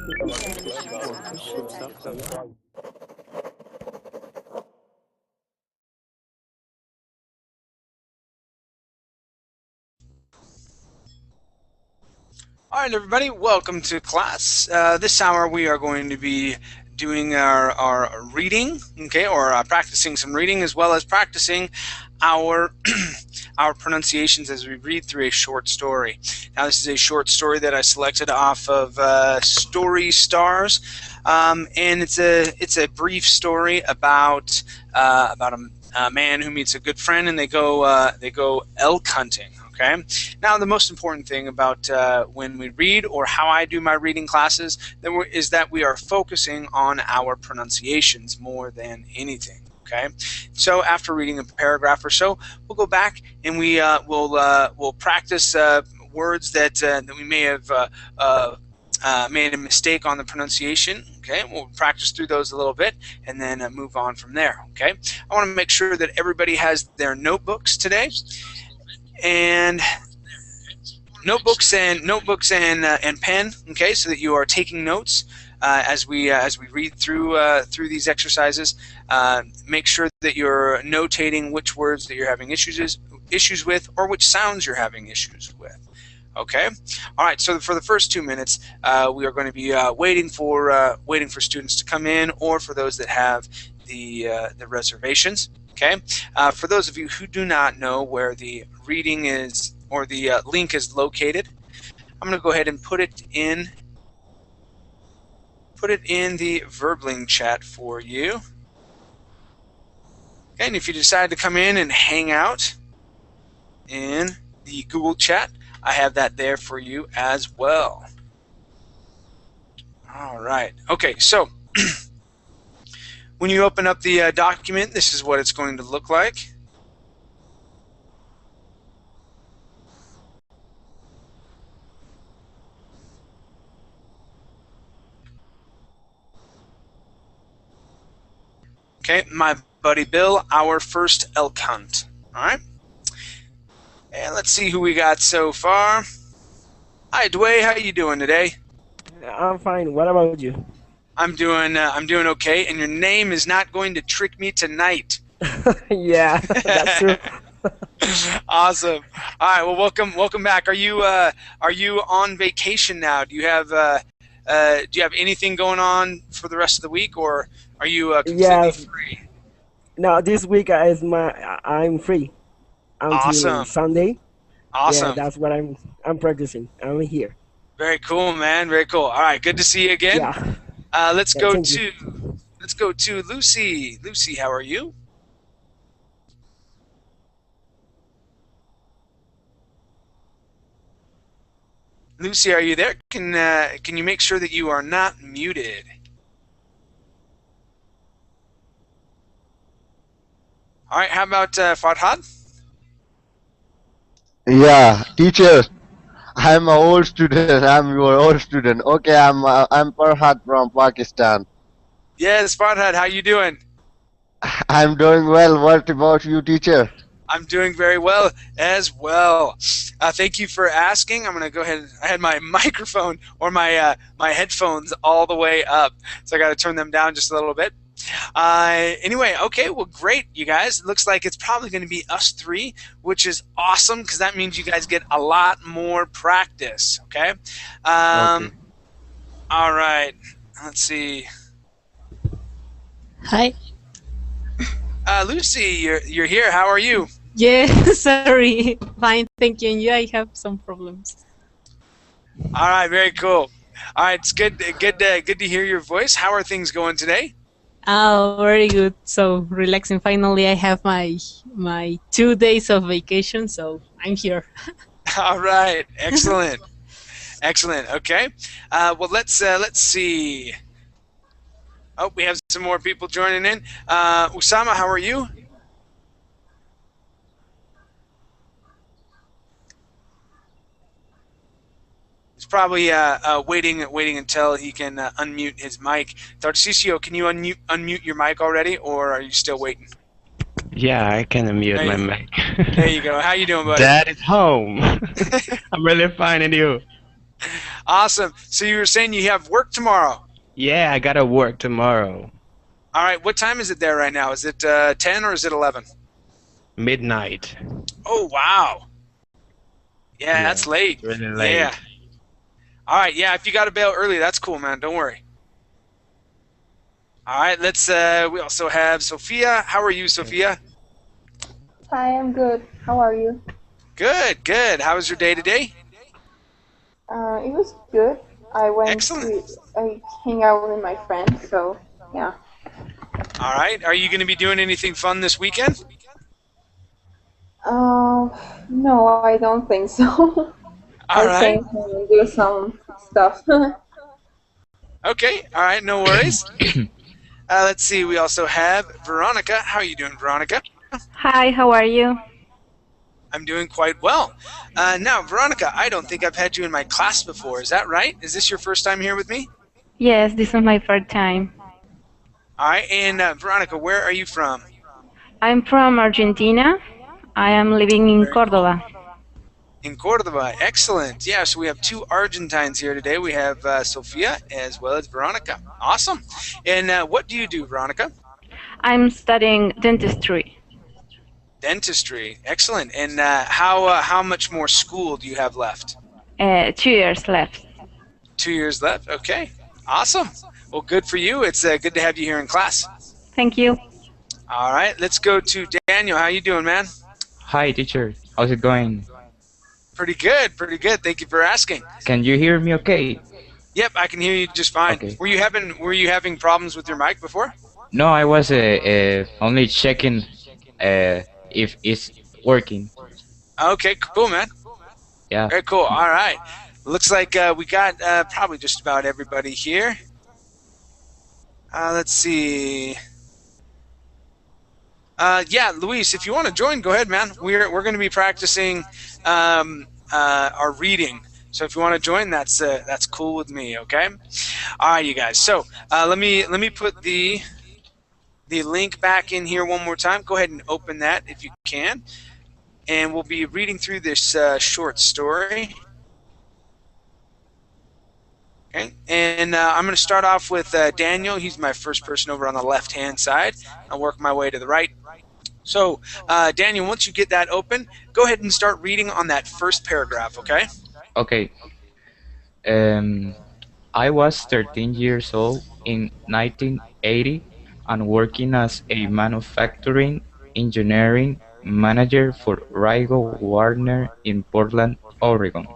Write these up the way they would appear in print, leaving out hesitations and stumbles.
All right, everybody, welcome to class. This hour we are going to be doing our reading, okay, or practicing some reading as well as practicing our our pronunciations as we read through a short story. Now, this is a short story that I selected off of Story Stars, and it's a brief story about a man who meets a good friend, and they go elk hunting. Okay. Now, the most important thing about when we read, or how I do my reading classes, is that we are focusing on our pronunciations more than anything. Okay. So after reading a paragraph or so, we'll go back and we'll practice words that we may have made a mistake on the pronunciation. Okay, we'll practice through those a little bit and then move on from there. Okay. I want to make sure that everybody has their notebooks today, and notebooks and pen, okay, so that you are taking notes as we read through these exercises. Make sure that you're notating which words that you're having issues with, or which sounds you're having issues with. Okay. All right. So for the first 2 minutes, we are going to be waiting for students to come in, or for those that have the reservations. Okay. For those of you who do not know where the reading is, or the link is located, I'm going to go ahead and put it in the Verbling chat for you. Okay, and if you decide to come in and hang out in the Google chat, I have that there for you as well. All right. Okay, so when you open up the document, this is what it's going to look like. Okay, my buddy Bill, our first elk hunt. All right. And let's see who we got so far. Hi, Dwayne. How you doing today? I'm fine. What about you? I'm doing okay. And your name is not going to trick me tonight. Yeah, that's true. Awesome. All right. Well, welcome back. Are you on vacation now? Do you have anything going on for the rest of the week, or are you completely free? No, this week I'm free until Awesome. Sunday. Awesome. Yeah, that's what I'm practicing. I'm here. Very cool, man. Very cool. All right. Good to see you again. Yeah. Let's go to Lucy. Lucy, how are you? Lucy, are you there? Can you make sure that you are not muted? All right. How about Farhad? Yeah, teacher. I'm an old student. I'm your old student. Okay, I'm Farhad from Pakistan. Yes, Farhad. How you doing? I'm doing well. What about you, teacher? I'm doing very well as well. Thank you for asking. I'm going to go ahead. I had my microphone or my headphones all the way up, so I got to turn them down just a little bit. Anyway, okay, well, great, you guys. It looks like it's probably going to be us three, which is awesome, because that means you guys get a lot more practice, okay? Okay. All right, let's see. Hi. Lucy, you're here. How are you? Yeah, sorry. Fine, thank you. And you, I have some problems. All right, very cool. All right, it's good to hear your voice. How are things going today? Oh, very good. So relaxing. Finally, I have my 2 days of vacation, so I'm here. All right, excellent, excellent. Okay, well let's see. Oh, we have some more people joining in. Usama, how are you? He's probably waiting until he can unmute his mic. Tarcisio, can you unmute your mic already, or are you still waiting? Yeah, I can unmute my mic. There you go. How you doing, buddy? Dad is home. I'm really fine, and you? Awesome. So you were saying you have work tomorrow. Yeah, I gotta work tomorrow. All right. What time is it there right now? Is it 10 or is it 11? Midnight. Oh, wow. Yeah, Yeah, that's late. it's really Yeah. late. All right. Yeah, if you got to bail early, that's cool, man. Don't worry. All right. We also have Sophia. How are you, Sophia? Hi, I'm good. How are you? Good, good. How was your day today? It was good. Excellent. I hang out with my friends, so yeah. All right. Are you going to be doing anything fun this weekend? Uh, no, I don't think so. All I right. think we'll do some stuff. Okay. All right. No worries. Let's see. We also have Veronica. How are you doing, Veronica? Hi, how are you? I'm doing quite well. Now, Veronica, I don't think I've had you in my class before. Is that right? Is this your first time here with me? Yes, this is my first time. All right. And Veronica, where are you from? I'm from Argentina. I am living in Very cool. Córdoba. In Cordoba. Excellent. Yeah, so we have two Argentines here today. We have Sofia as well as Veronica. Awesome. And what do you do, Veronica? I'm studying dentistry. Dentistry. Excellent. And how much more school do you have left? 2 years left. 2 years left. Okay. Awesome. Well, good for you. It's good to have you here in class. Thank you. All right. Let's go to Daniel. How you doing, man? Hi, teacher. How's it going? Pretty good. Pretty good. Thank you for asking. Can you hear me okay? Yep, I can hear you just fine. Okay. Were you having problems with your mic before? No, I was only checking if it's working. Okay, cool, man. Yeah. Very cool. All right. Looks like we got probably just about everybody here. Let's see. Yeah, Luis, if you want to join, go ahead, man. We're going to be practicing our reading. So if you want to join, that's cool with me. Okay. All right, you guys. So let me put the link back in here one more time. Go ahead and open that if you can, and we'll be reading through this short story. Okay, and I'm going to start off with Daniel. He's my first person over on the left-hand side. I'll work my way to the right. So, Daniel, once you get that open, go ahead and start reading on that first paragraph, okay? Okay. I was 13 years old in 1980 and working as a manufacturing engineering manager for Rigo Warner in Portland, Oregon.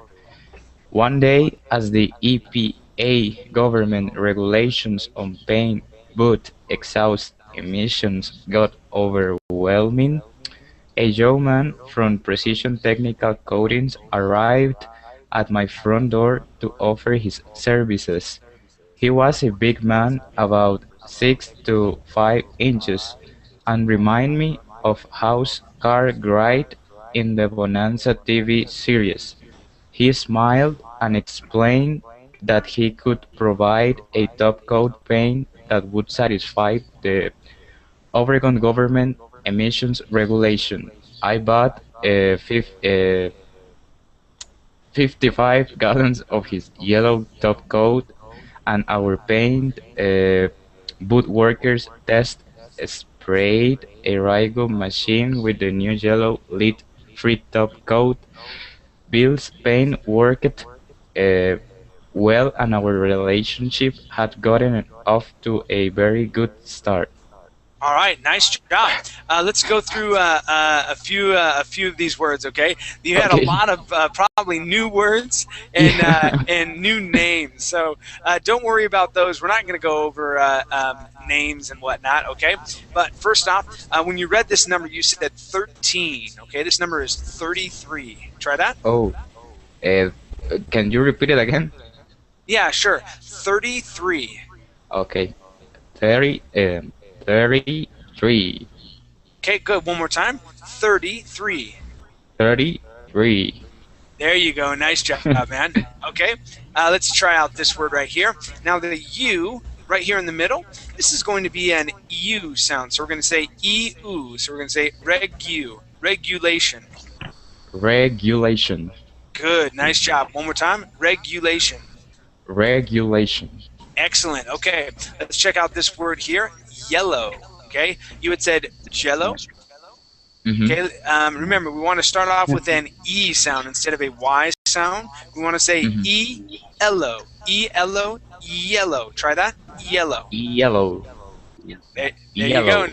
One day, as the EPA government regulations on paint but exhaust emissions got overwhelming, a young man from Precision Technical Coatings arrived at my front door to offer his services. He was a big man, about 6 to 5 inches, and reminded me of House Cartwright in the Bonanza TV series. He smiled and explained that he could provide a top-coat paint that would satisfy the Oregon government emissions regulation. I bought 55 gallons of his yellow top coat, and our paint woodworkers test sprayed a Rigo machine with the new yellow lead-free top coat. Bill's paint worked well, and our relationship had gotten off to a very good start. All right, nice job. Let's go through a few of these words, okay? You had a Okay. lot of probably new words and Yeah. and new names, so don't worry about those. We're not going to go over names and whatnot, okay? But first off, when you read this number, you said 13, okay? This number is 33. Try that. Oh, uh, can you repeat it again? Yeah, sure. 33. Okay. 33. Okay, good. One more time. 33. 33. There you go. Nice job, man. Okay, let's try out this word right here. Now the U right here in the middle, this is going to be an U sound. So we're going to say EU. So we're going to say regulation. Regulation. Good. Nice job. One more time. Regulation. Regulation. Excellent. Okay. Let's check out this word here. Yellow. Okay. You had said jello. Mm-hmm. Okay. Remember, we want to start off with an E sound instead of a Y sound. We want to say Mm-hmm. E-L-O. E-L-O. Yellow. Try that. Yellow. Yellow. There you go. Yellow.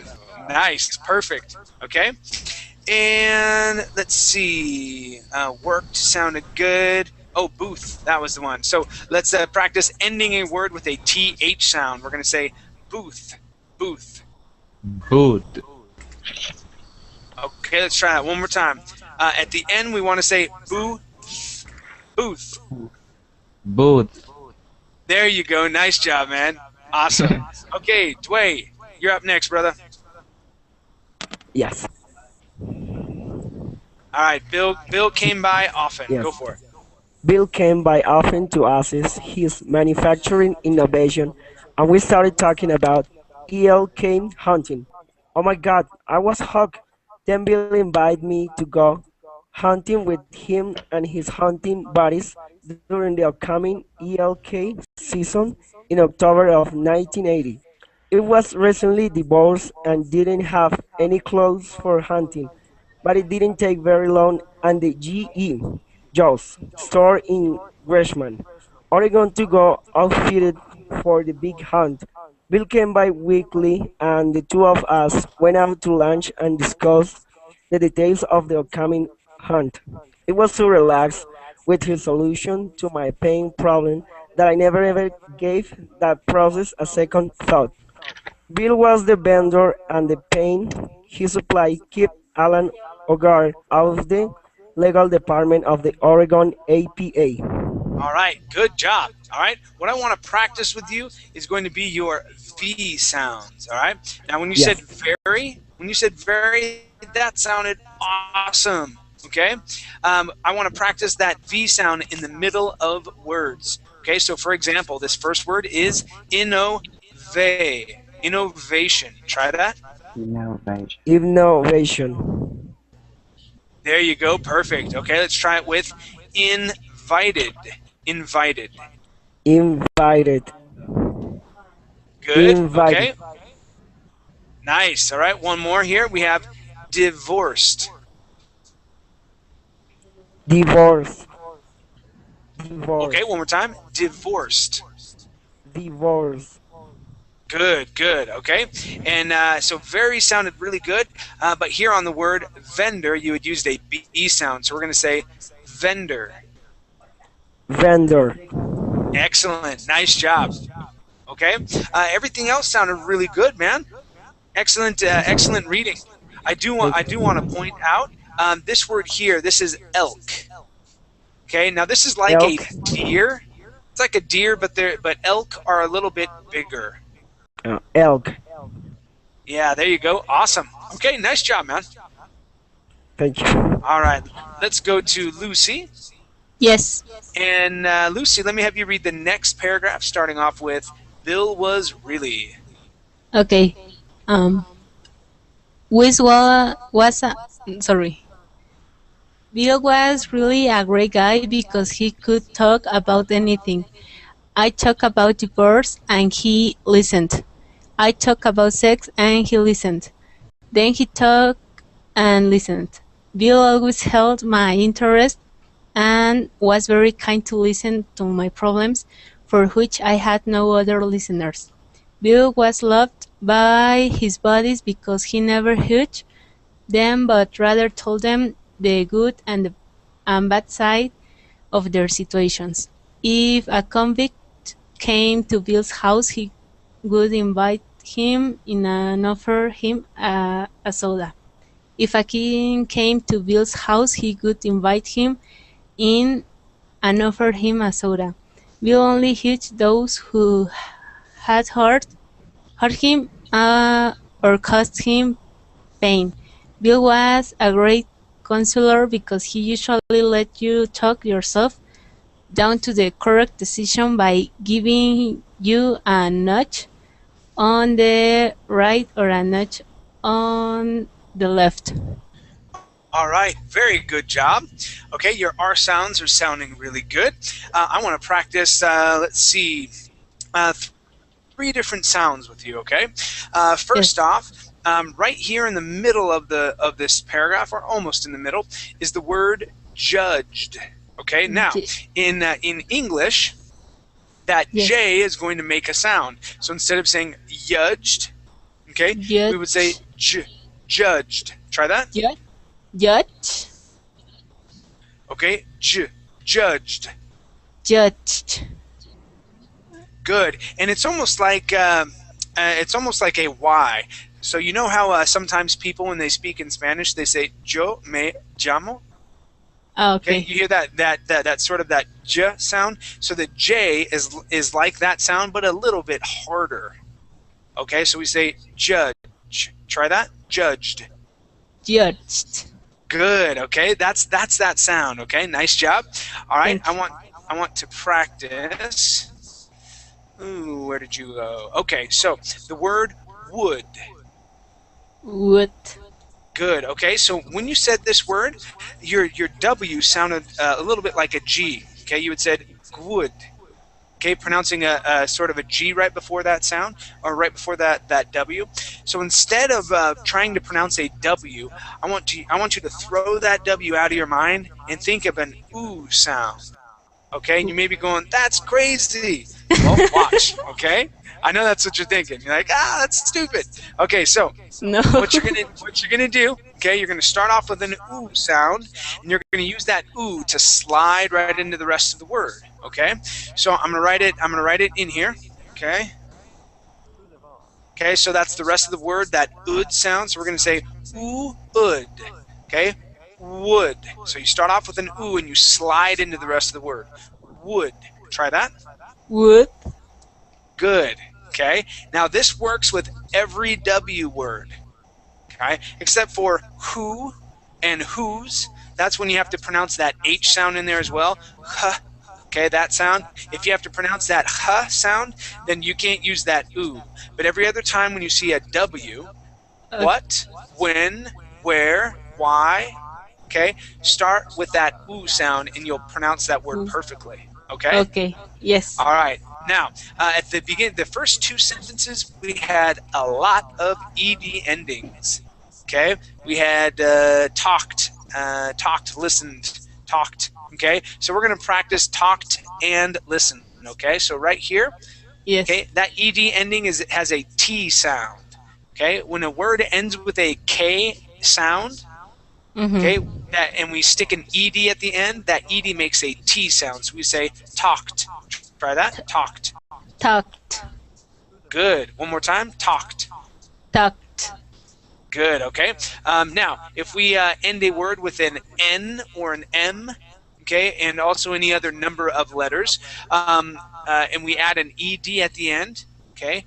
Nice. Perfect. Okay. And let's see. Worked sounded good. Oh, booth. That was the one. So let's practice ending a word with a TH sound. We're going to say booth. Booth. Booth. Okay, let's try that one more time. At the end, we want to say booth. Booth. Booth. There you go. Nice job, man. Awesome. Okay, Dway, you're up next, brother. Yes. All right, Bill came by often. Yes. Go for it. Bill came by often to assist his manufacturing innovation, and we started talking about ELK hunting. Oh my God, I was hooked. Then Bill invited me to go hunting with him and his hunting buddies during the upcoming ELK season in October of 1980. It was recently divorced and didn't have any clothes for hunting, but it didn't take very long and the GE Joe's store in Gresham, Oregon to go outfitted for the big hunt. Bill came by weekly and the two of us went out to lunch and discussed the details of the upcoming hunt. It was so relaxed with his solution to my pain problem that I never ever gave that process a second thought. Bill was the vendor and the pain he supplied kept Alan Ogar out of the legal department of the Oregon APA. All right, good job. All right, what I want to practice with you is going to be your V sounds. All right. Now, Yes. when you said very, that sounded awesome. Okay. I want to practice that V sound in the middle of words. Okay. So, for example, this first word is innovation. Try that. Innovation. There you go. Perfect. Okay, let's try it with invited. Invited. Invited. Good. Invited. Okay. Nice. All right, one more here. We have divorced. Divorce. Okay, Divorce. one more time. Divorced. Divorce. Good, good. Okay. And so very sounded really good. But here on the word vendor, you would use a B sound. So we're going to say vendor. Vendor. Excellent. Nice job. Okay. Everything else sounded really good, man. Excellent, excellent reading. I do want to point out this word here. This is elk. Okay. Now this is like Elk. a deer. It's like a deer, but elk are a little bit bigger. Elk. Yeah, there you go. Awesome. Okay, nice job, man. Thank you. All right, let's go to Lucy. Yes. And Lucy, let me have you read the next paragraph, starting off with Bill was really. Okay. Was a, sorry. Bill was really a great guy because he could talk about anything. I talked about divorce and he listened. I talked about sex and he listened. Then he talked and listened. Bill always held my interest and was very kind to listen to my problems, for which I had no other listeners. Bill was loved by his buddies because he never judged them but rather told them the good and bad side of their situations. If a convict came to Bill's house, he would invite him in and offer him a soda. If a king came to Bill's house, he would invite him in and offer him a soda. Bill only judged those who had hurt him or caused him pain. Bill was a great counselor because he usually let you talk yourself down to the correct decision by giving you a nudge on the right or a nudge on the left. All right, very good job. Okay, your R sounds are sounding really good. I want to practice, let's see, three different sounds with you, okay? First off, Yes. right here in the middle of this paragraph, or almost in the middle, is the word judged. Okay, now J- in English, that yes. J is going to make a sound. So instead of saying judged, okay, we would say Judge. judged. Try that. Judge. Judge. Okay, judged. Judged. Good, and it's almost like a Y. So you know how sometimes people, when they speak in Spanish, they say "yo me llamo." Ah, Okay, okay. you hear that sort of that J sound. So the J is like that sound, but a little bit harder. Okay, so we say judge. Try that. Judged. Judged. Good. Okay, that's that sound. Okay, nice job. All right, Thank you. I want to practice. Ooh, where did you go? Okay, so the word would. Would. Good. Okay, so when you said this word, your W sounded a little bit like a G. Okay, you had said would. Okay, pronouncing a sort of a G right before that sound, or right before that W. So instead of trying to pronounce a W, I want you to throw that W out of your mind and think of an ooh sound. Okay, and you may be going, "That's crazy." Well, watch. Okay, I know that's what you're thinking. You're like, "Ah, that's stupid." Okay, so No. what you're gonna do? Okay, you're gonna start off with an ooh sound, and you're gonna use that ooh to slide right into the rest of the word. Okay, so I'm gonna write it. I'm gonna write it in here. Okay. Okay, so that's the rest of the word, that ood sound. So we're gonna say ooh ood. Okay, would. So you start off with an ooh and you slide into the rest of the word. Would. Try that. Would. Good. Okay. Now this works with every W word. Okay, except for who and whose. That's when you have to pronounce that H sound in there as well. Huh. Okay, that sound. If you have to pronounce that huh sound, then you can't use that ooh. But every other time when you see a W, Uh, what, when, where, why, okay, start with that ooh sound and you'll pronounce that word who. perfectly. Okay? Okay. Yes. All right. Now, at the beginning, the first two sentences, we had a lot of ed endings. Okay, we had talked, listened, talked. Okay, so we're going to practice talked and listened. Okay, so right here, Yes. okay, that ed ending has a T sound. Okay, when a word ends with a K sound, okay, Mm-hmm. and we stick an ed at the end, that ed makes a T sound. So we say talked. Try that. Talked. Talked. Good. One more time. Talked. Talked. Good. Okay. Now, if we end a word with an N or an M, okay, and also any other number of letters, and we add an ed at the end, okay,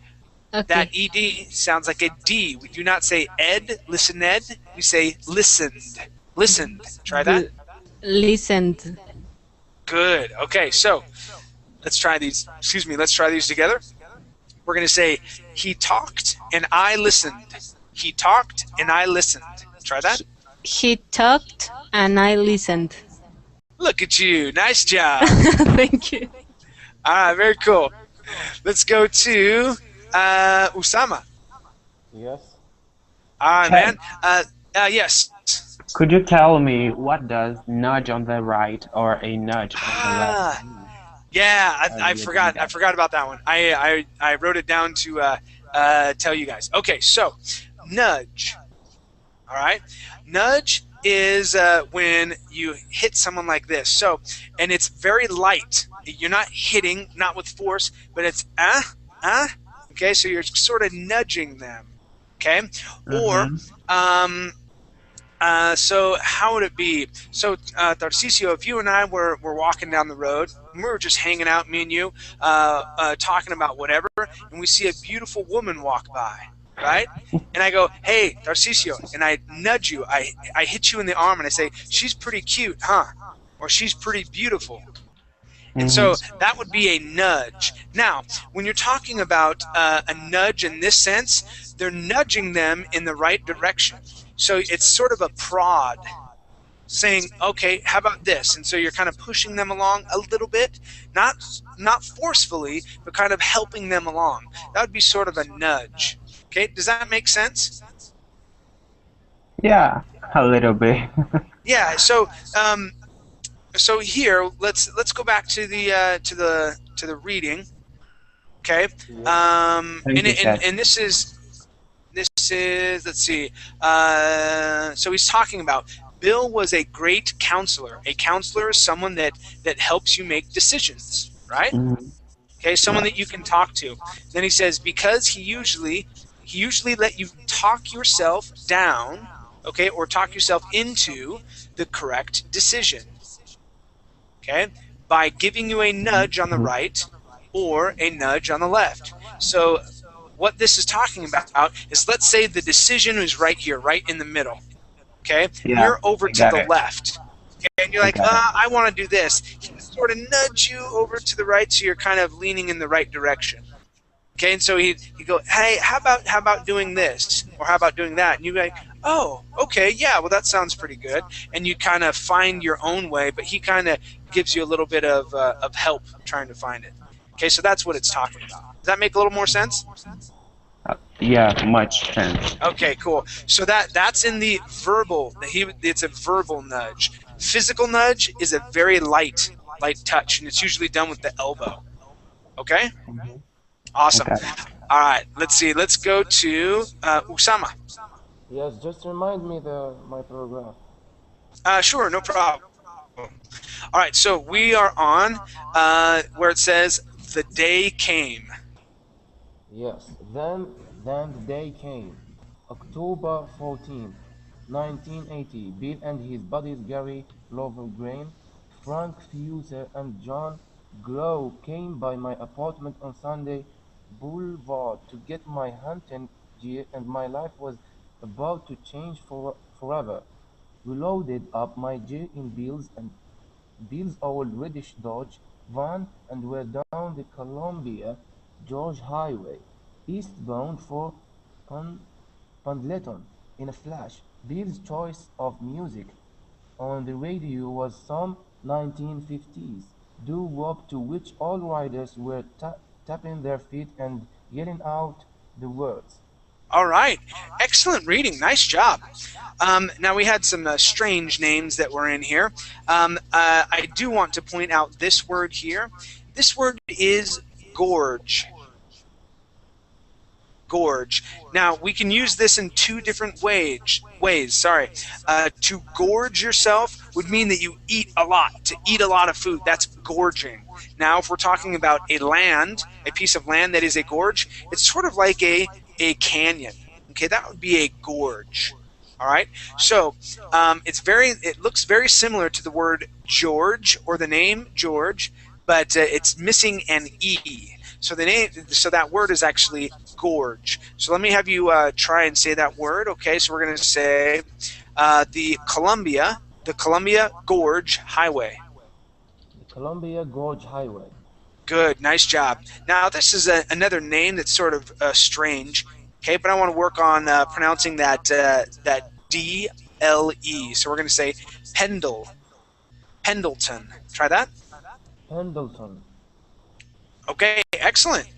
that Okay. ed sounds like a D. We do not say ed, listen ed. We say listened. Listened. Try that. Listened. Good. Okay. So let's try these. Excuse me. Let's try these together. We're going to say, he talked and I listened. He talked and I listened. Try that. He talked and I listened. Look at you. Nice job. Thank you. All right, very cool. Let's go to Usama. Yes. All right, Hey, man. Yes. could you tell me what does nudge on the right or a nudge on the left Ah, mean? yeah, How do I you do forgot. I that? forgot about that one. I wrote it down to tell you guys. Okay, so nudge. All right, nudge is when you hit someone like this. So, and it's very light. You're not hitting, not with force, but it's Okay, so you're sort of nudging them. Okay, or Mm-hmm. um, so how would it be? So Tarcisio, if you and I were walking down the road, and we were just hanging out, me and you, talking about whatever, and we see a beautiful woman walk by, right? And I go, hey, Tarcisio, and I nudge you. I hit you in the arm and I say, she's pretty cute, huh? Or she's pretty beautiful. And Mm-hmm. so that would be a nudge. Now, when you're talking about a nudge in this sense, they're nudging them in the right direction. So it's sort of a prod. saying, okay, how about this? And so you're kind of pushing them along a little bit, not forcefully, but kind of helping them along. That would be sort of a nudge. Okay, does that make sense? Yeah, a little bit. Yeah. So here, let's go back to the reading. Okay. Thank you, Chef. And this is let's see. So he's talking about Bill was a great counselor. A counselor is someone that helps you make decisions, right? Mhm. Okay, someone Yeah. that you can talk to. Then he says because he usually let you talk yourself down, okay, or talk yourself into the correct decision. Okay, by giving you a nudge on the Mhm. right or a nudge on the left. So what this is talking about is, let's say the decision is right here, right in the middle. Okay, and Yeah, you're over I to got the it. left. Okay, and you're I like, got it. I want to do this. He can sort of nudge you over to the right, so you're kind of leaning in the right direction. Okay, and so he go, hey, how about doing this, or how about doing that? And you're like, oh, okay, yeah, well that sounds pretty good. And you kind of find your own way, but he kind of gives you a little bit of help trying to find it. Okay, so that's what it's talking about. Does that make a little more sense? Yeah, much sense. Okay, cool. So that's in the verbal. It's a verbal nudge. Physical nudge is a very light touch, and it's usually done with the elbow. Okay, Mhm. I awesome. got it. All right, let's see. Let's go to Usama. Yes, just remind me my paragraph. Sure, no problem. All right, so we are on where it says the day came. Yes, then the day came. October 14th, 1980. Bill and his buddies Gary Lovergrain, Frank Fuser, and John Glow came by my apartment on Sunday Boulevard to get my hunting gear, and my life was about to change forever. We loaded up my gear in Bill's old reddish Dodge van and were down the Columbia George Highway, eastbound for Pun- Pendleton. In a flash, Bill's choice of music on the radio was some 1950s doo-wop to which all riders were tapping their feet and yelling out the words. All right, excellent reading. Nice job. Now we had some strange names that were in here. I do want to point out this word here. This word is gorge. Gorge. Now we can use this in two different ways. Sorry, to gorge yourself would mean that you eat a lot. To eat a lot of food, that's gorging. Now, if we're talking about a piece of land that is a gorge, it's sort of like a canyon. Okay, that would be a gorge. All right. So it looks very similar to the word George or the name George, but it's missing an e. So that word is actually gorge. So let me have you try and say that word. Okay, so we're going to say the Columbia Gorge Highway. The Columbia Gorge Highway. Good, nice job. Now this is another name that's sort of strange. Okay, but I want to work on pronouncing that D-L-E. So we're going to say Pendleton. Try that. Pendleton. Okay, excellent.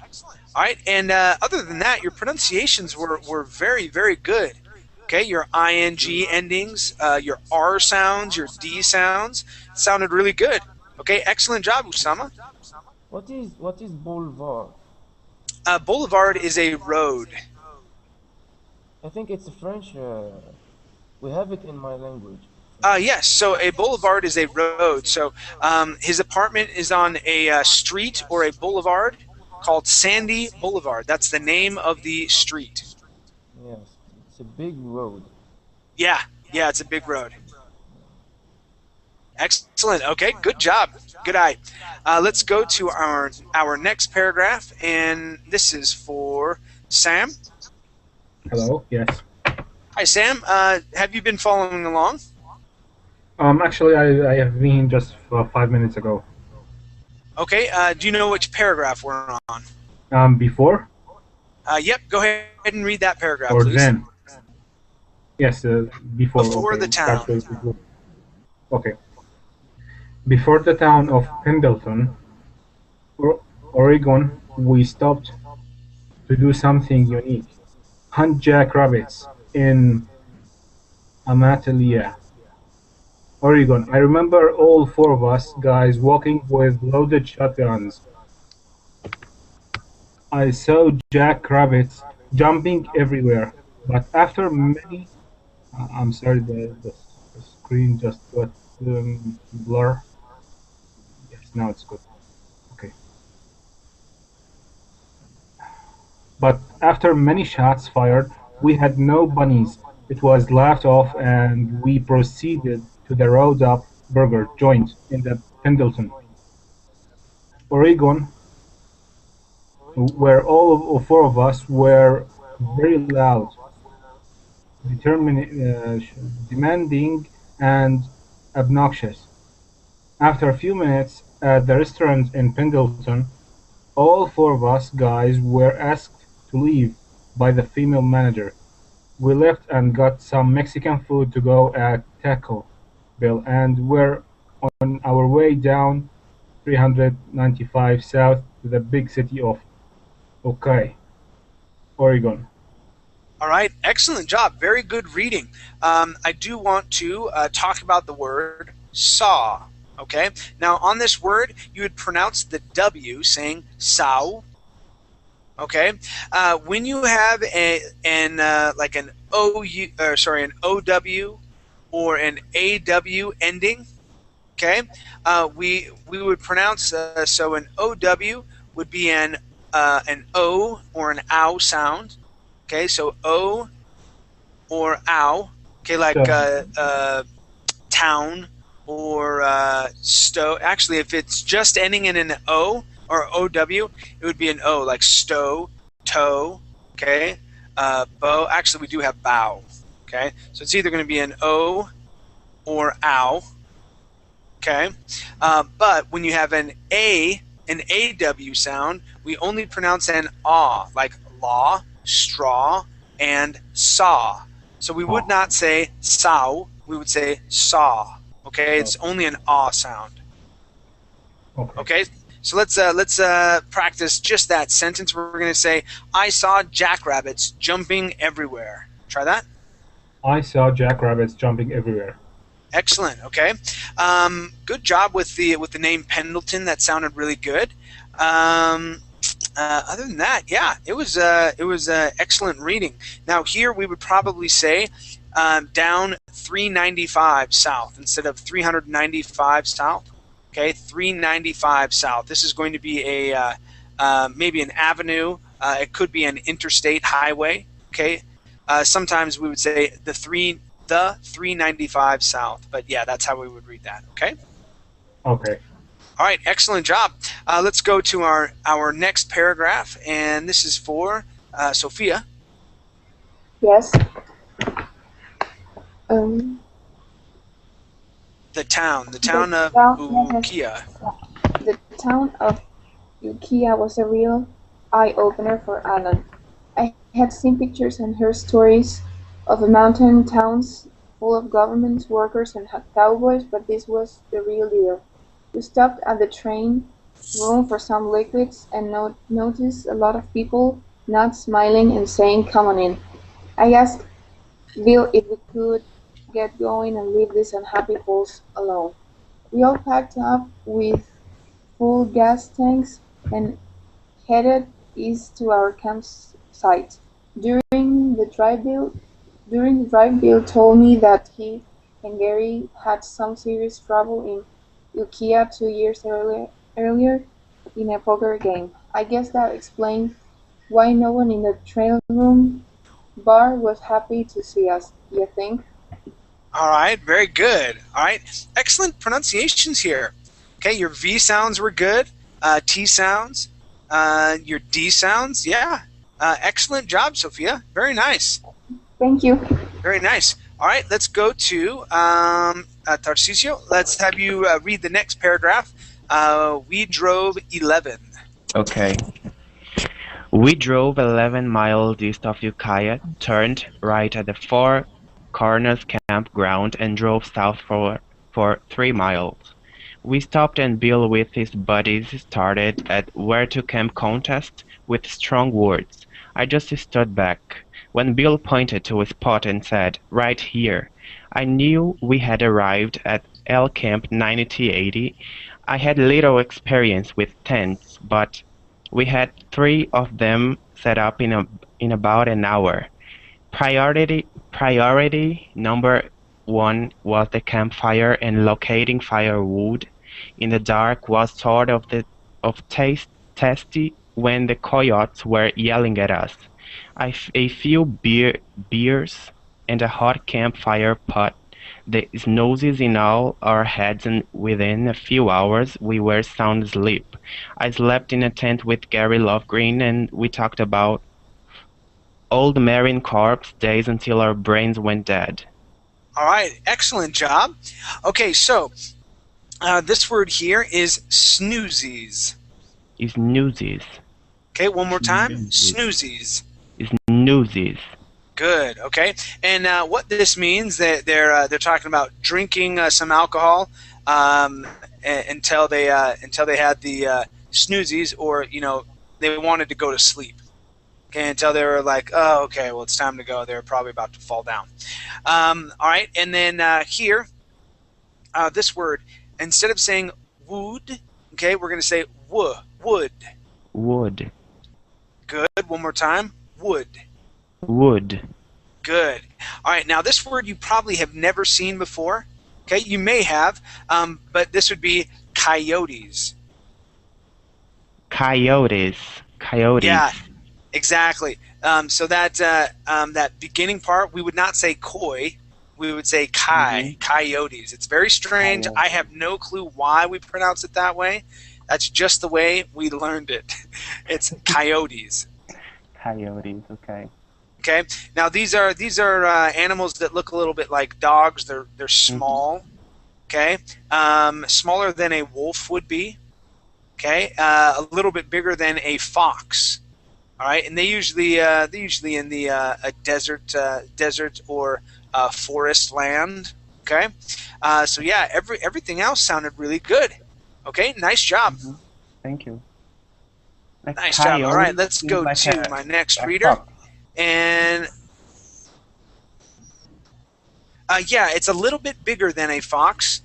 All right, and other than that, your pronunciations were very, very good. Okay, your ing endings, your R sounds, your D sounds sounded really good. Okay, excellent job, Usama. What is boulevard? Boulevard is a road. I think it's French. We have it in my language. Yes, so a boulevard is a road. So his apartment is on a street or a boulevard called Sandy Boulevard. That's the name of the street. Yes, it's a big road. Yeah, yeah, it's a big road. Excellent. Okay, good job. Good eye. Let's go to our next paragraph, and this is for Sam. Hello. Yes. Hi, Sam. Have you been following along? Actually, I have been just 5 minutes ago. Okay. Do you know which paragraph we're on? Before Yep. Go ahead and read that paragraph, or please. then? Yes. Before. Before Okay. the town. Start with before. Okay. Before the town of Pendleton, Or- Oregon, we stopped to do something unique: hunt jackrabbits in Amatalia, Oregon. I remember all four of us guys walking with loaded shotguns. I saw jackrabbits jumping everywhere, but after many, I'm sorry, the screen just got blur. Yes, now it's good. Okay. But after many shots fired, we had no bunnies. It was laughed off and we proceeded to the Rolled Up Burger joint in the Pendleton, Oregon, where all of four of us were very loud, determin- uh, demanding, and obnoxious. After a few minutes at the restaurant in Pendleton, all four of us guys were asked to leave by the female manager. We left and got some Mexican food to go at Taco Bell and were on our way down 395 south to the big city of Okay, Oregon. All right, excellent job. Very good reading. I do want to talk about the word saw. Okay, now on this word, you would pronounce the W saying sow. Okay, when you have like an an OW or an AW ending, okay, we would pronounce so an OW would be an O or an ow sound. Okay, so O or ow. Okay, like So, town or stow. Actually, if it's just ending in an O or OW, it would be an O, like stow, toe. Okay, bow. Actually, we do have bow. Okay, so it's either going to be an O or ow. Okay, but when you have an AW sound, we only pronounce an ah, like law, straw, and saw. So we would not say sow, we would say saw. Okay, it's only an ah sound. okay. Okay, so let's practice just that sentence. We're going to say, I saw jackrabbits jumping everywhere. Try that. I saw jackrabbits jumping everywhere. Excellent. Okay, good job with the name Pendleton. That sounded really good. Other than that, yeah, it was excellent reading. Now here we would probably say down 395 south instead of 395 south. Okay, 395 south. This is going to be a maybe an avenue. It could be an interstate highway. Okay, sometimes we would say the 395 south. But yeah, that's how we would read that. Okay. Okay. All right, excellent job. Let's go to our next paragraph, and this is for Sophia. Yes. Um, The town the of town, yes, Ukiah. the town of Ukiah was a real eye-opener for Alan. I had seen pictures and heard stories of mountain towns full of government workers and cowboys, but this was the real deal. We stopped at the train room for some liquids and noticed a lot of people not smiling and saying, "Come on in." I asked Bill if we could get going and leave these unhappy fools alone. We all packed up with full gas tanks and headed east to our campsite. During the drive, Bill told me that he and Gary had some serious trouble in Ukiah 2 years earlier in a poker game. I guess that explained why no one in the trail room bar was happy to see us, you think? All right, very good. All right, excellent pronunciations here. Okay, your V sounds were good. T sounds, your D sounds, yeah. Excellent job, Sophia. Very nice. Thank you. Very nice. All right, let's go to Tarcisio. Let's have you read the next paragraph. We drove 11. Okay. We drove 11 miles east of Ukiah, turned right at the Four Corners campground, and drove south for 3 miles. We stopped and Bill with his buddies started at where to camp contest with strong words. I just stood back. When Bill pointed to a spot and said, "Right here," I knew we had arrived at L Camp 9080. I had little experience with tents, but we had 3 of them set up in about an hour. Priority number one was the campfire and locating firewood in the dark was sort of testy when the coyotes were yelling at us. A few beers and a hot campfire pot, the Snoozies in all our heads, and within a few hours we were sound asleep. I slept in a tent with Gary Lovegreen, and we talked about old Marine Corps days until our brains went dead. All right, excellent job. Okay, so this word here is snoozies. Snoozies. Okay, one more time. Snoozies. Snoozies. Good. Okay, and what this means that they're talking about drinking some alcohol until they had the snoozies, or they wanted to go to sleep. Okay, until they were like, oh, okay, well, it's time to go. They were probably about to fall down. All right, and then here, this word, instead of saying wood, okay, we're going to say wood. Wood. Good. One more time. Wood. Wood. Good. All right, now this word you probably have never seen before. Okay, you may have, but this would be coyotes. Coyotes. Coyotes. Yeah. Exactly. So that beginning part, we would not say koi, we would say coyotes. It's very strange. I have no clue why we pronounce it that way. That's just the way we learned it. It's coyotes. Coyotes, okay. Okay. Now these are animals that look a little bit like dogs. They're small. Okay. Smaller than a wolf would be. Okay. A little bit bigger than a fox. All right, and they usually in the a desert or forest land. Okay, so yeah, everything else sounded really good. Okay, nice job. Thank you. Nice job. All right, let's go to my next reader, and yeah, it's a little bit bigger than a fox.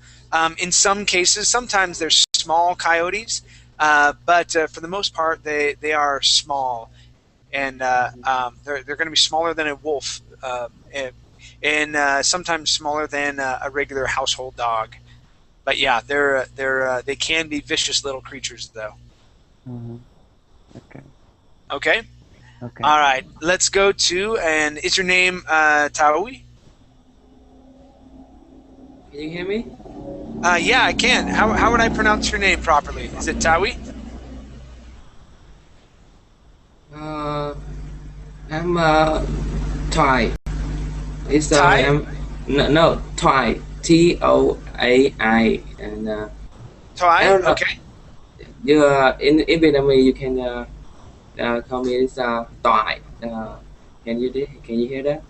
In some cases, sometimes they're small coyotes, but for the most part, they are small. And they're going to be smaller than a wolf, and sometimes smaller than a regular household dog. But yeah, they can be vicious little creatures, though. Okay. Okay. Okay. All right. Let's go to, and is your name Tawi? Can you hear me? Yeah, I can. How would I pronounce your name properly? Is it Tawi? I'm Thai. It's Thai? no Thai. Toai and Thai. Okay. You in Vietnamese you can call me as Thai. Can you hear that?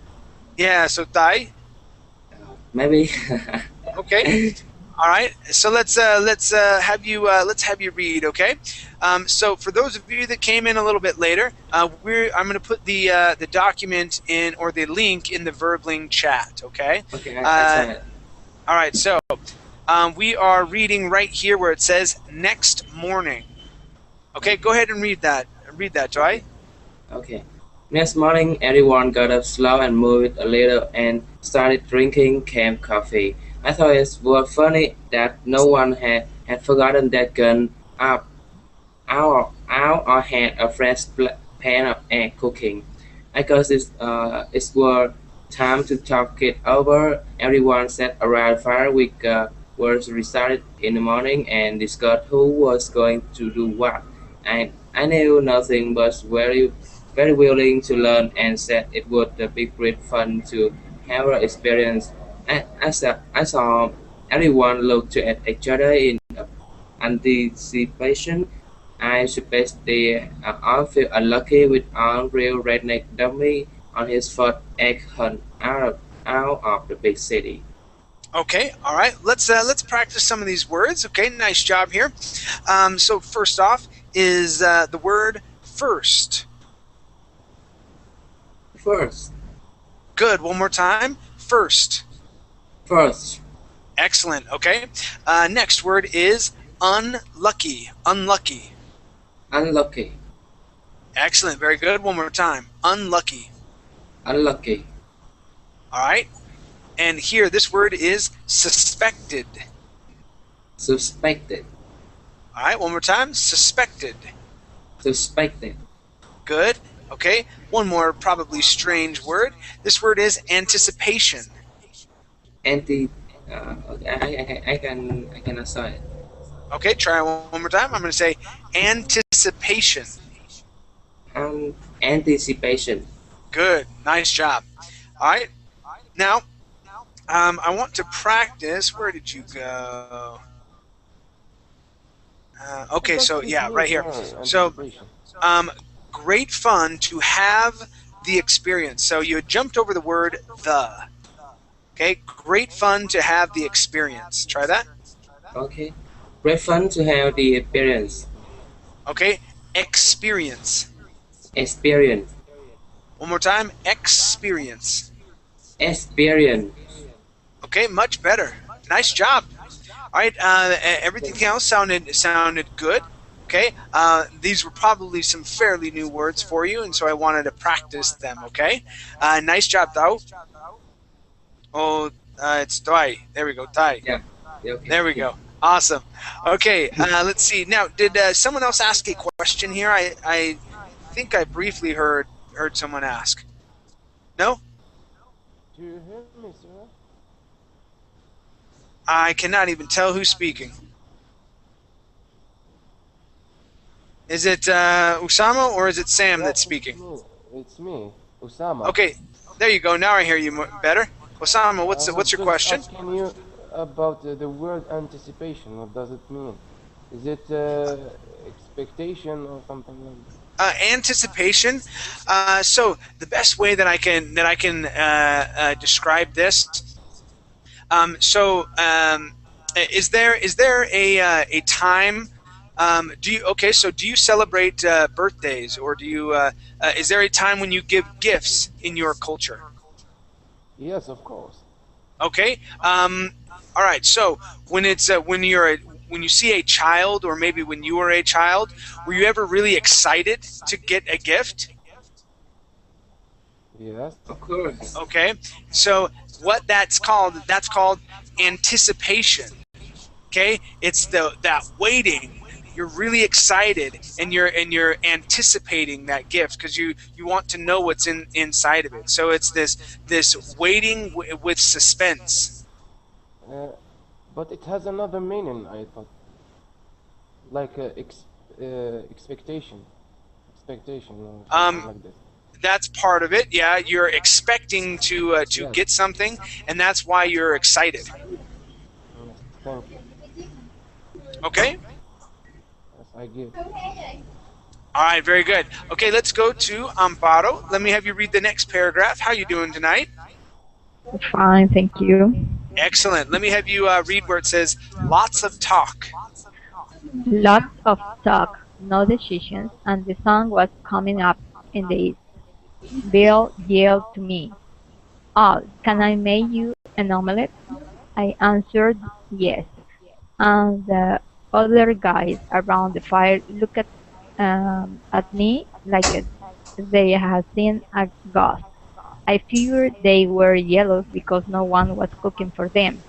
Yeah. So Thai. Maybe. Okay. All right. So let's have you read. Okay. So for those of you that came in a little bit later, I'm going to put the document in, or the link in, the Verbling chat. Okay. Okay. I saw it. All right. So we are reading right here where it says next morning. Okay. Go ahead and read that. Read that, Joy. Okay. Next morning, everyone got up slow and moved a little and started drinking camp coffee. I thought it was funny that no one had forgotten that gun up our had a fresh pan of egg cooking. I guess it was time to talk it over. Everyone sat around fire with words recited in the morning and discussed who was going to do what. I knew nothing but very willing to learn and said it would be great fun to have an experience. I saw everyone look at each other in anticipation. I suppose they all feel unlucky with our real redneck dummy on his first egg hunt out of the big city. Okay, all right. Let's practice some of these words. Okay, nice job here. So first off is the word first. First, Good. One more time. First. first, Excellent. Okay. Next word is unlucky. Unlucky. unlucky, Excellent. Very good. One more time. Unlucky. unlucky, All right. And here, this word is suspected. suspected, All right. One more time. Suspected. suspected, Good. Okay. One more probably strange word. This word is anticipation. anti. Okay, I can answer it. Okay. Try it one more time. I'm going to say anticipation. Anticipation. Good. Nice job. All right. Now, I want to practice. Where did you go? Okay, What so does it yeah, right mean, here. sir? So, Anticipation. um, great fun to have the experience. So you had jumped over the word the. Okay, great fun to have the experience. Try that. Okay. Great fun to have the experience. Okay, experience. Experience. One more time, experience. Experience. Okay, much better. Nice job. All right, everything else sounded good. Okay, these were probably some fairly new words for you, and so I wanted to practice them. Okay, nice job, Tao. Oh, it's Tai. There we go, Tai. Yeah. Yeah, okay. There we Okay. go. Awesome. Okay, let's see. Now, did someone else ask a question here? I think I briefly heard someone ask. No, Do you hear me, sir? I cannot even tell who's speaking. Is it Usama or is it Sam Yeah, that's it's speaking? me. It's me, Osama. Okay, there you go. Now I hear you better. Osama, I was what's your just question? asking you about the word anticipation. What does it mean? Is it expectation or something like that? Anticipation. So the best way that I can describe this. Is there a time? Do you okay? So do you celebrate birthdays, or do you? Is there a time when you give gifts in your culture? Yes, of course. Okay. All right. So when you see a child, or maybe when you were a child, were you ever really excited to get a gift? Yes. Of course. Okay. So what that's called anticipation. Okay. It's that waiting. You're really excited, and you're anticipating that gift because you want to know what's inside of it. So it's this waiting with suspense. Uh, but it has another meaning, I thought. Like expectation or something Um, like this. that's part of it. Yeah, you're expecting to Yes. get something, and that's why you're excited. Yes. Thank you. Okay. Yes, I get. All right. Very good. Okay. Let's go to Amparo. Let me have you read the next paragraph. How you doing tonight? Fine, thank you. Excellent. Let me have you read where it says lots of talk. Lots of talk, no decisions, and the sun was coming up in the east. Bill yelled to me, "Oh, can I make you an omelette?" I answered yes, and the other guys around the fire looked at me like they had seen a ghost. I figured they were jealous because no one was cooking for them.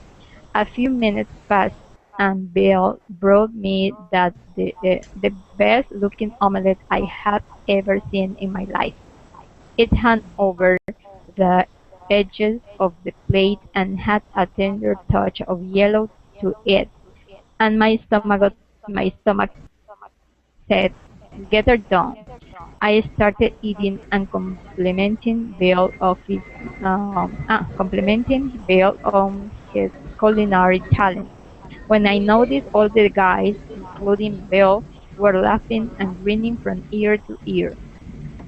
A few minutes passed, and Bill brought me the best looking omelette I had ever seen in my life. It hung over the edges of the plate and had a tender touch of yellow to it, and my stomach said, "Get her done." I started eating and complimenting Bill on his culinary talent. When I noticed all the guys, including Bill, were laughing and grinning from ear to ear.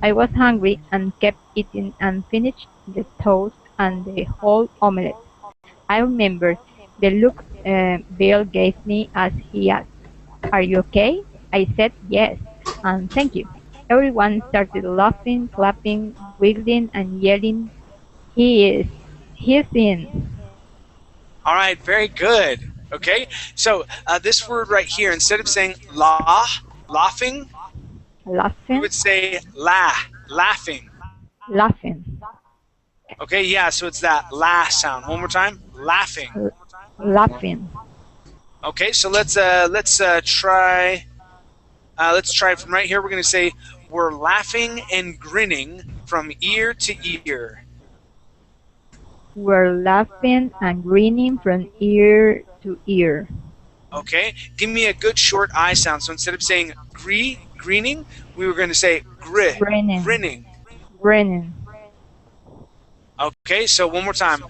I was hungry and kept eating and finished the toast and the whole omelette. I remember the look Bill gave me as he asked, "Are you okay?" I said yes, and thank you. Everyone started laughing, clapping, wiggling, and yelling, "He is! He's in!" All right, very good. Okay, so this word right here, instead of saying laughing, we would Laughing, say laughing. laughing, Okay, yeah, so it's that la sound. One more time, laughing. l- laughing. Okay, so let's try from right here. We're going to say we're laughing and grinning from ear to ear. We're laughing and grinning from ear to ear. Okay, give me a good short I sound. So instead of saying greening, we were going to say Grinning, grinning. grinning, Okay, so one more time.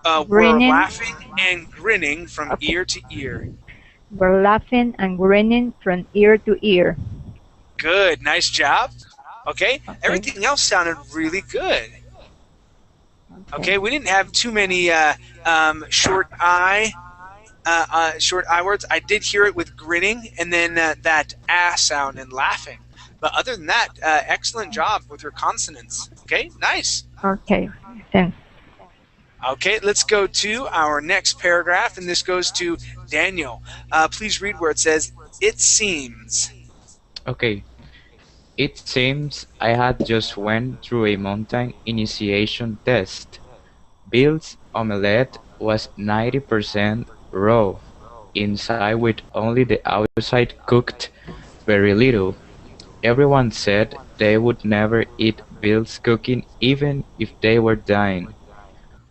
We're grinning. laughing and grinning from Okay. ear to ear. We're laughing and grinning from ear to ear. Good, nice job. Okay, Okay. everything else sounded really good. Okay. Okay, we didn't have too many short I words. I did hear it with grinning and then that sound and laughing. But other than that, excellent job with your consonants. Okay, nice. Okay. Thanks. Okay, let's go to our next paragraph, and this goes to Daniel. Please read where it says, "It seems." Okay. It seems I had just went through a mountain initiation test. Bill's omelette was 90% raw, inside with only the outside cooked very little. Everyone said they would never eat Bill's cooking even if they were dying.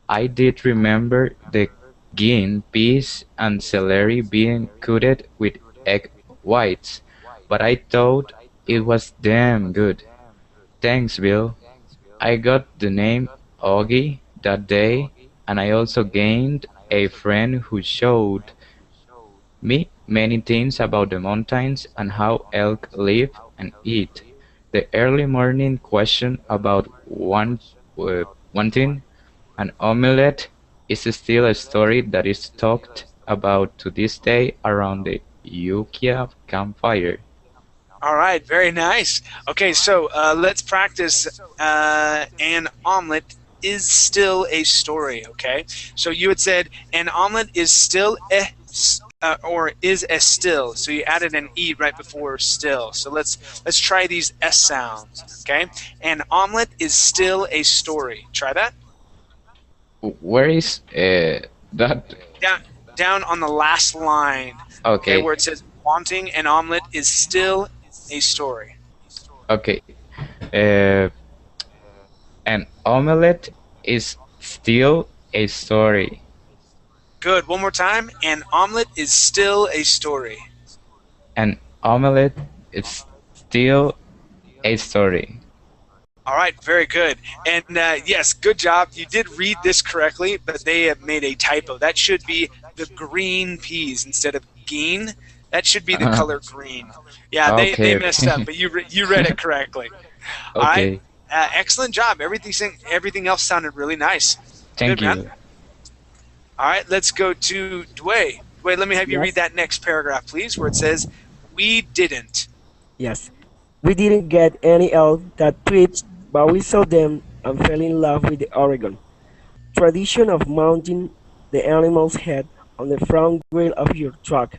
I did remember the green peas and celery being coated with egg whites, but I thought it was damn good. Thanks, Bill. I got the name Augie that day, and I also gained a friend who showed me many things about the mountains and how elk live and eat. The early morning question about wanting an omelette is still a story that is talked about to this day around the Yukia campfire. All right, very nice. Okay, so let's practice an omelet is still a story, okay? So you had said an omelet is still or is a still. So you added an e right before still. So let's try these s sounds, okay? An omelet is still a story. Try that. Where is that? Down down on the last line, okay, Okay, where it says wanting an omelet is still a story. okay. Uh, an omelette is still a story. Good. One more time. An omelet is still a story. An omelette is still a story. All right. Very good. And yes, good job. You did read this correctly, but they have made a typo. That should be the green peas instead of geen. That should be the Uh, color green. Yeah, they okay, messed up, okay. but you read it correctly. All right. Okay, Excellent job. Everything else sounded really nice. Good thank man. you. All right. Let's go to Dway. Dway, let me have you read Yes, that next paragraph, please, where it says, "We didn't." yes. We didn't get any elk that trip, but we saw them and fell in love with the Oregon tradition of mounting the animal's head on the front grill of your truck.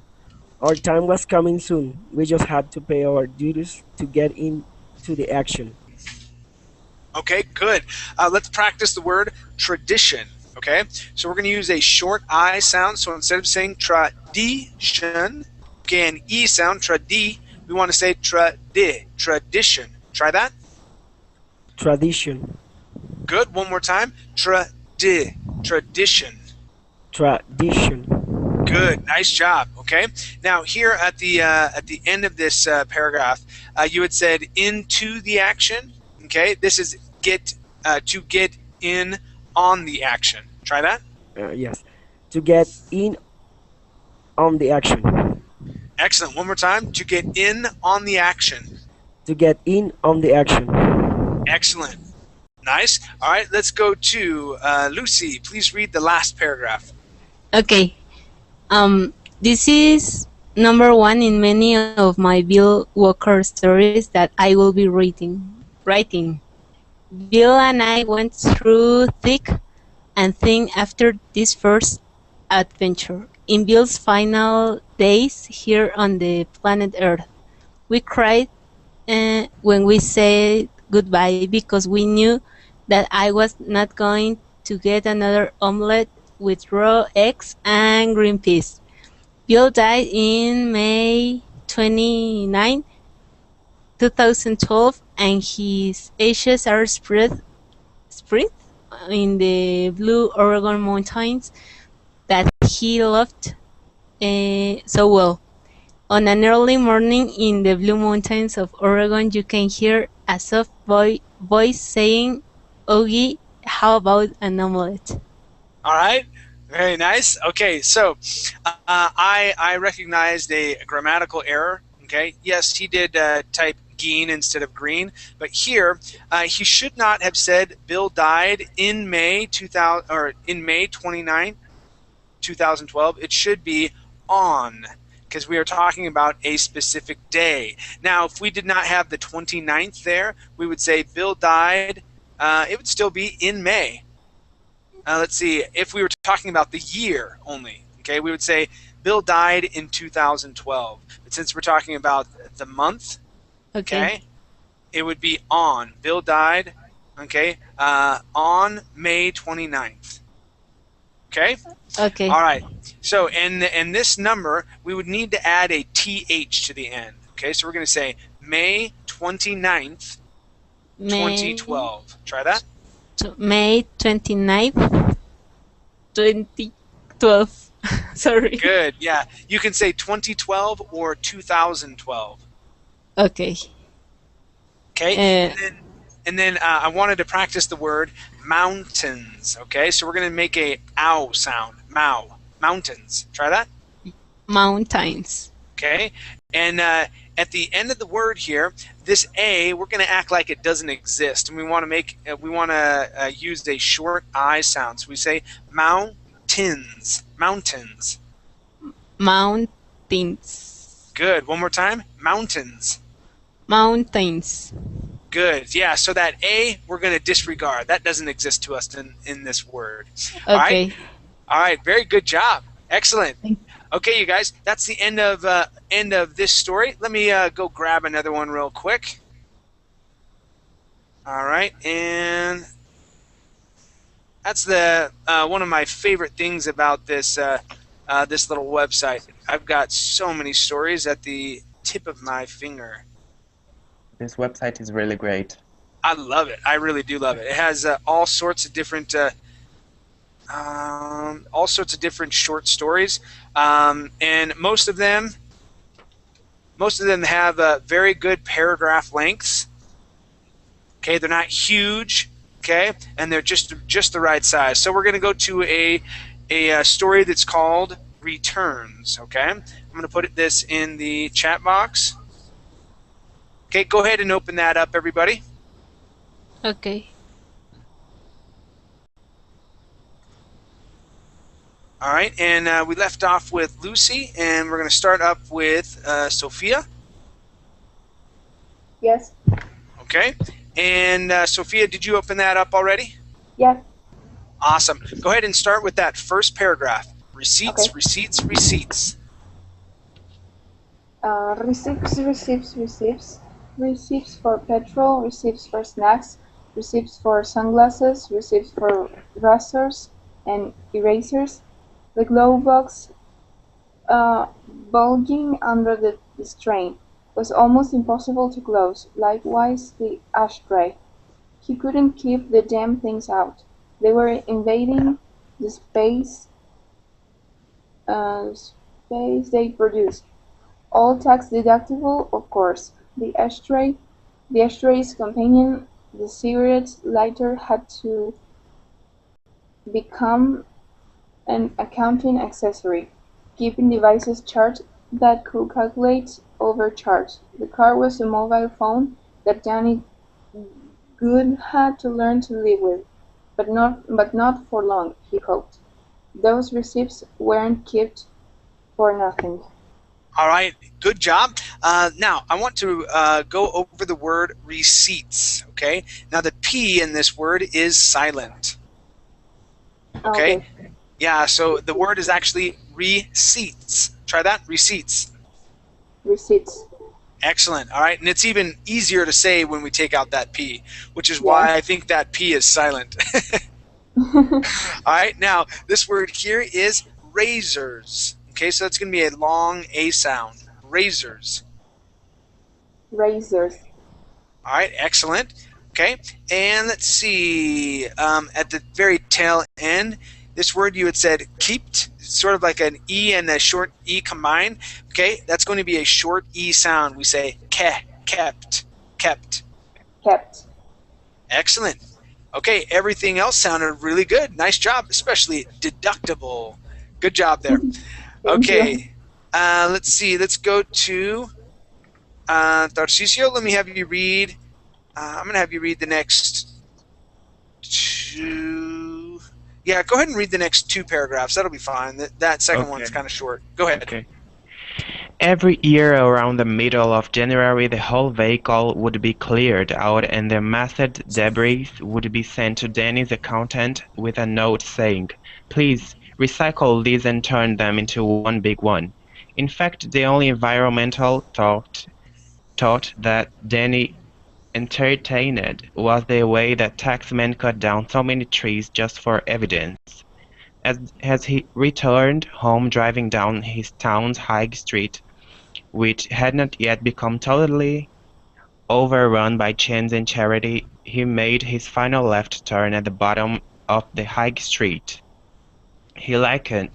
Our time was coming soon. We just had to pay our dues to get into the action. Okay, good. Let's practice the word tradition. Okay, so we're going to use a short I sound. So instead of saying tradition, okay, an E sound, tradi, we want to say tradition. Try that. Tradition, Good. One more time. Tradition. tradition, Good. Nice job. Okay. Now here at the end of this paragraph, you had said into the action. Okay. This is get to get in on the action. Try that. yes, to get in on the action, Excellent. One more time. To get in on the action. to get in on the action. Excellent. Nice. All right. Let's go to Lucy. Please read the last paragraph. Okay. This is number one in many of my Bill Walker stories that I will be writing. Bill and I went through thick and thin after this first adventure. In Bill's final days here on the planet Earth, we cried when we said goodbye because we knew that I was not going to get another omelette with raw eggs and green peas. Bill died in May 29, 2012, and his ashes are spread in the blue Oregon mountains that he loved so well. On an early morning in the Blue Mountains of Oregon, you can hear a soft voice saying, Ogie, how about an omelette? All right. Very nice. Okay, so I recognized a grammatical error. Okay, yes, he did type geen instead of green, but here he should not have said Bill died in May 2000 or in May 29, 2012. It should be on, because we are talking about a specific day. Now, if we did not have the 29th there, we would say Bill died. It would still be in May. Let's see, if we were talking about the year only, okay, we would say Bill died in 2012. But since we're talking about the month, Okay. okay, it would be on. Bill died, okay, on May 29th. Okay? Okay. All right. So, in this number, we would need to add a TH to the end. Okay, so we're going to say May 29th, May, 2012. Try that. May 29th, 2012. Sorry. Good. Yeah. You can say 2012 or 2012. Okay. Okay. Uh, And then I wanted to practice the word mountains. Okay. So we're going to make a ow sound. Mow. Mountains. Try that. mountains. Okay. And at the end of the word here, this A, we're going to act like it doesn't exist, and we want to use a short I sound. So we say mountains. Mountains. Mountains. Good. One more time. Mountains. Mountains. Good. Yeah. So that A, we're going to disregard. That doesn't exist to us in this word. All right. Okay. All right. Very good job. Excellent. Okay, you guys. That's the end of this story. Let me go grab another one real quick. All right, and that's the one of my favorite things about this this little website. I've got so many stories at the tip of my finger. This website is really great. I love it. I really do love it. It has all sorts of different short stories, and most of them have very good paragraph lengths. Okay, they're not huge. Okay, and they're just the right size. So we're going to go to a story that's called Returns. Okay, I'm going to put this in the chat box. Okay, go ahead and open that up, everybody. Okay. All right, and we left off with Lucy, and we're going to start up with Sophia. Yes. Okay, and Sophia, did you open that up already? Yes. Awesome. Go ahead and start with that first paragraph. Receipts, Okay. receipts, receipts. Receipts. Receipts for petrol, receipts for snacks, receipts for sunglasses, receipts for razors and erasers. The glove box, bulging under the strain, was almost impossible to close, likewise the ashtray. He couldn't keep the damn things out. They were invading the space they produced. All tax deductible, of course. The ashtray's companion, the cigarette lighter, had to become an accounting accessory, keeping devices charged that could calculate overcharge. The car was a mobile phone that Johnny Good had to learn to live with, but not for long, he hoped. Those receipts weren't kept for nothing. All right, good job. Now, I want to go over the word receipts, okay? Now, the P in this word is silent, okay? Okay. Yeah, so the word is actually receipts. Try that, receipts. Receipts. Excellent. All right, and it's even easier to say when we take out that P, which is Yeah. why I think that P is silent. All right, now, this word here is razors. Okay, so that's going to be a long A sound. Razors. Razors. All right, excellent. Okay, and let's see. At the very tail end, this word you had said keeped, sort of like an E and a short E combined. Okay, that's going to be a short E sound. We say kept. Kept. Excellent. Okay, everything else sounded really good. Nice job, especially deductible. Good job there. Thank you. Okay, let's see. Let's go to Tarcisio. Let me have you read. I'm going to have you read the next two. Yeah, go ahead and read the next two paragraphs. That'll be fine. That second one's kind of short. Go ahead. Okay. Every year around the middle of January, the whole vehicle would be cleared out and the massed debris would be sent to Danny's accountant with a note saying, "Please recycle these and turn them into one big one." In fact, the only environmental thought that Danny entertained was the way that taxmen cut down so many trees just for evidence. As he returned home driving down his town's high street, which had not yet become totally overrun by chains and charity, he made his final left turn at the bottom of the high street. He likened,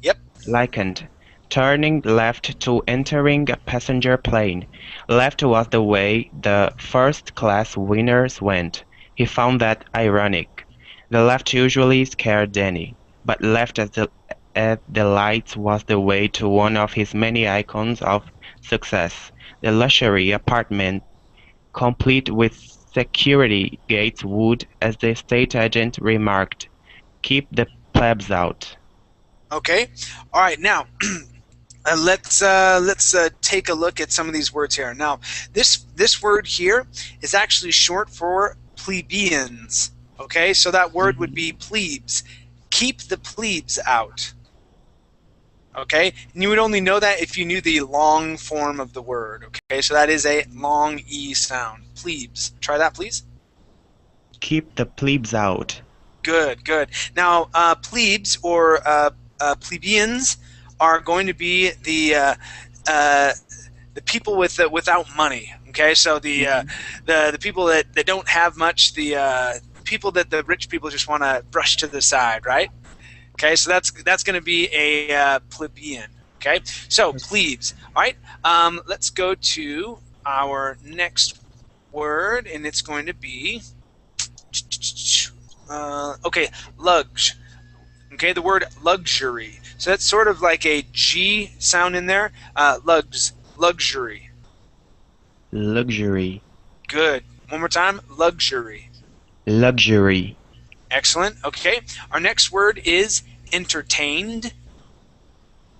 Yep. likened, turning left to entering a passenger plane. Left was the way the first-class winners went. He found that ironic. The left usually scared Danny, but left at the lights was the way to one of his many icons of success, the luxury apartment, complete with security gates would, as the estate agent remarked, keep the plebs out. Okay. All right. Now, let's take a look at some of these words here. Now, this word here is actually short for plebeians. Okay, so that word would be plebes. Keep the plebes out. Okay, and you would only know that if you knew the long form of the word. Okay, so that is a long E sound. Plebes. Try that, please. Keep the plebes out. Good, good. Now, plebes or plebeians are going to be the people without money. Okay, so the people that don't have much, the people that the rich people just want to brush to the side, right? Okay, so that's going to be a plebeian. Okay, so plebes. All right, let's go to our next word, and it's going to be okay, lugs. Okay, the word luxury. So that's sort of like a G sound in there. Luxury. Luxury. Good. One more time. Luxury. Luxury. Excellent. Okay. Our next word is entertained.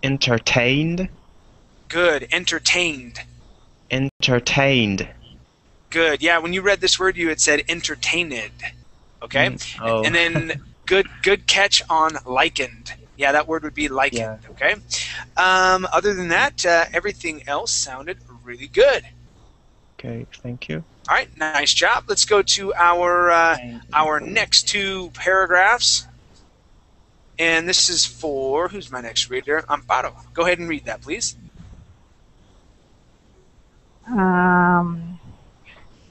Entertained. Good. Entertained. Entertained. Good. Yeah, when you read this word, you had said entertained. Okay? Oh. And then good catch on likened. Yeah, that word would be likened. Yeah. Okay? Other than that, everything else sounded really good. Okay, thank you. All right, nice job. Let's go to our next two paragraphs. And this is for, who's my next reader? Amparo. Go ahead and read that, please.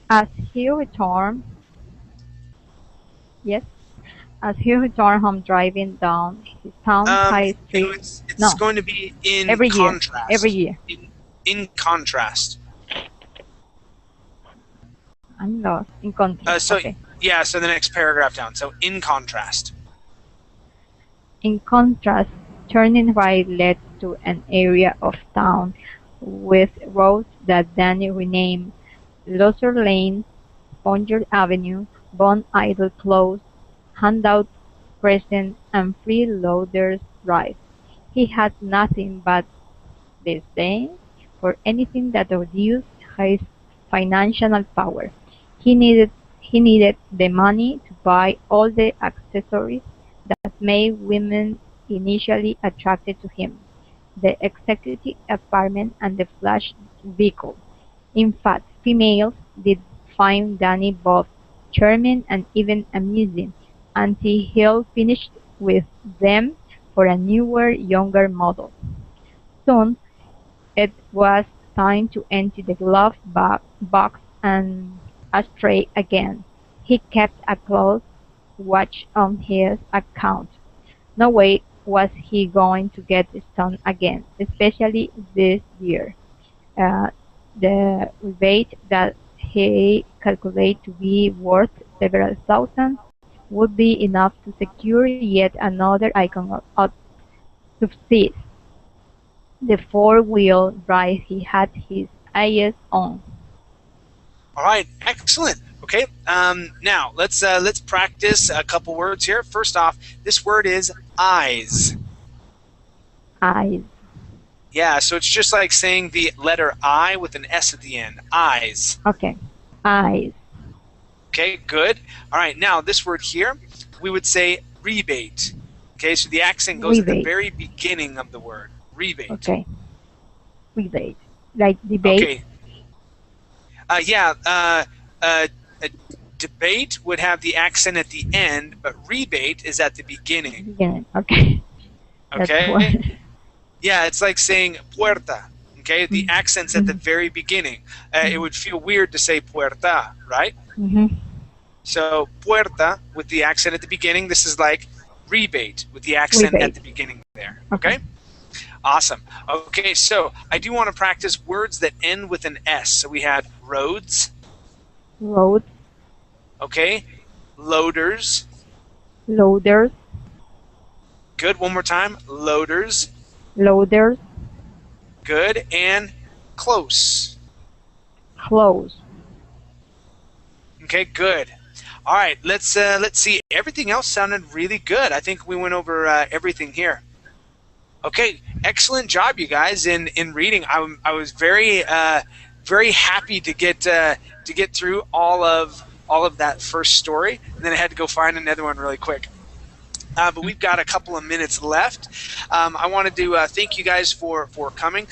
As he returned, yes, as he returned home driving down his town high street. It's going to be in every contrast. Year. Every year. In contrast. I'm lost. In contrast. Okay. Yeah, so the next paragraph down. So in contrast. In contrast, turning right led to an area of town with roads that Danny renamed Loser Lane, Sponger Avenue, Bon Idle Close, handouts, presents, and freeloaders' rice. He had nothing but disdain for anything that reduced his financial power. He needed the money to buy all the accessories that made women initially attracted to him: the executive apartment and the flash vehicle. In fact, females did find Danny both charming and even amusing, until Hill finished with them for a newer, younger model. Soon it was time to empty the glove box and ashtray again. He kept a close watch on his account. No way was he going to get stoned again, especially this year. Uh, the rebate that he calculated to be worth several thousand would be enough to secure yet another icon of success: the four-wheel drive he had his eyes on. All right, excellent. Okay, now let's practice a couple words here. First off, this word is eyes. Eyes. Yeah, so it's just like saying the letter I with an S at the end. Eyes. Okay. Eyes. Okay, good. All right, now this word here, we would say rebate. Okay, so the accent goes at the very beginning of the word. Rebate. Okay. Rebate. Like debate? Okay. Yeah, a debate would have the accent at the end, but rebate is at the beginning. Beginning. Okay. Okay? Yeah, it's like saying puerta. Okay, the accent's at the very beginning. It would feel weird to say puerta, right? Mm-hmm. So puerta with the accent at the beginning. This is like rebate with the accent at the beginning there. Okay? Awesome. Okay, so I do want to practice words that end with an S. So we had roads. Roads. Okay. Loaders. Loaders. Good. One more time. Loaders. Loaders. Good. And close. Close. Okay, good. All right, let's see. Everything else sounded really good. I think we went over everything here. Okay, excellent job, you guys, in reading. I was very very happy to get through all of that first story, and then I had to go find another one really quick. But we've got a couple of minutes left. I wanted to thank you guys for coming.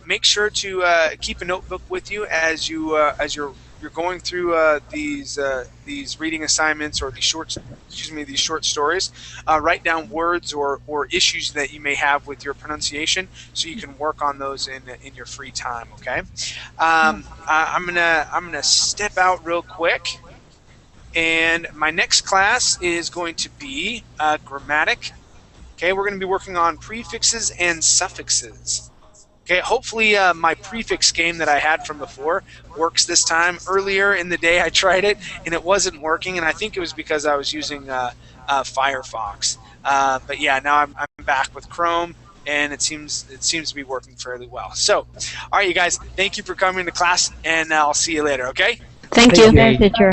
Make sure to keep a notebook with you as you're going through these reading assignments or these short stories. Write down words or issues that you may have with your pronunciation, so you can work on those in your free time. Okay. I'm gonna step out real quick. And my next class is going to be grammatic. Okay, we're going to be working on prefixes and suffixes. Okay, hopefully my prefix game that I had from before works this time. Earlier in the day I tried it and it wasn't working, and I think it was because I was using Firefox. But yeah, now I'm back with Chrome, and it seems to be working fairly well. So, all right, you guys, thank you for coming to class, and I'll see you later. Okay? Thank you. Teacher.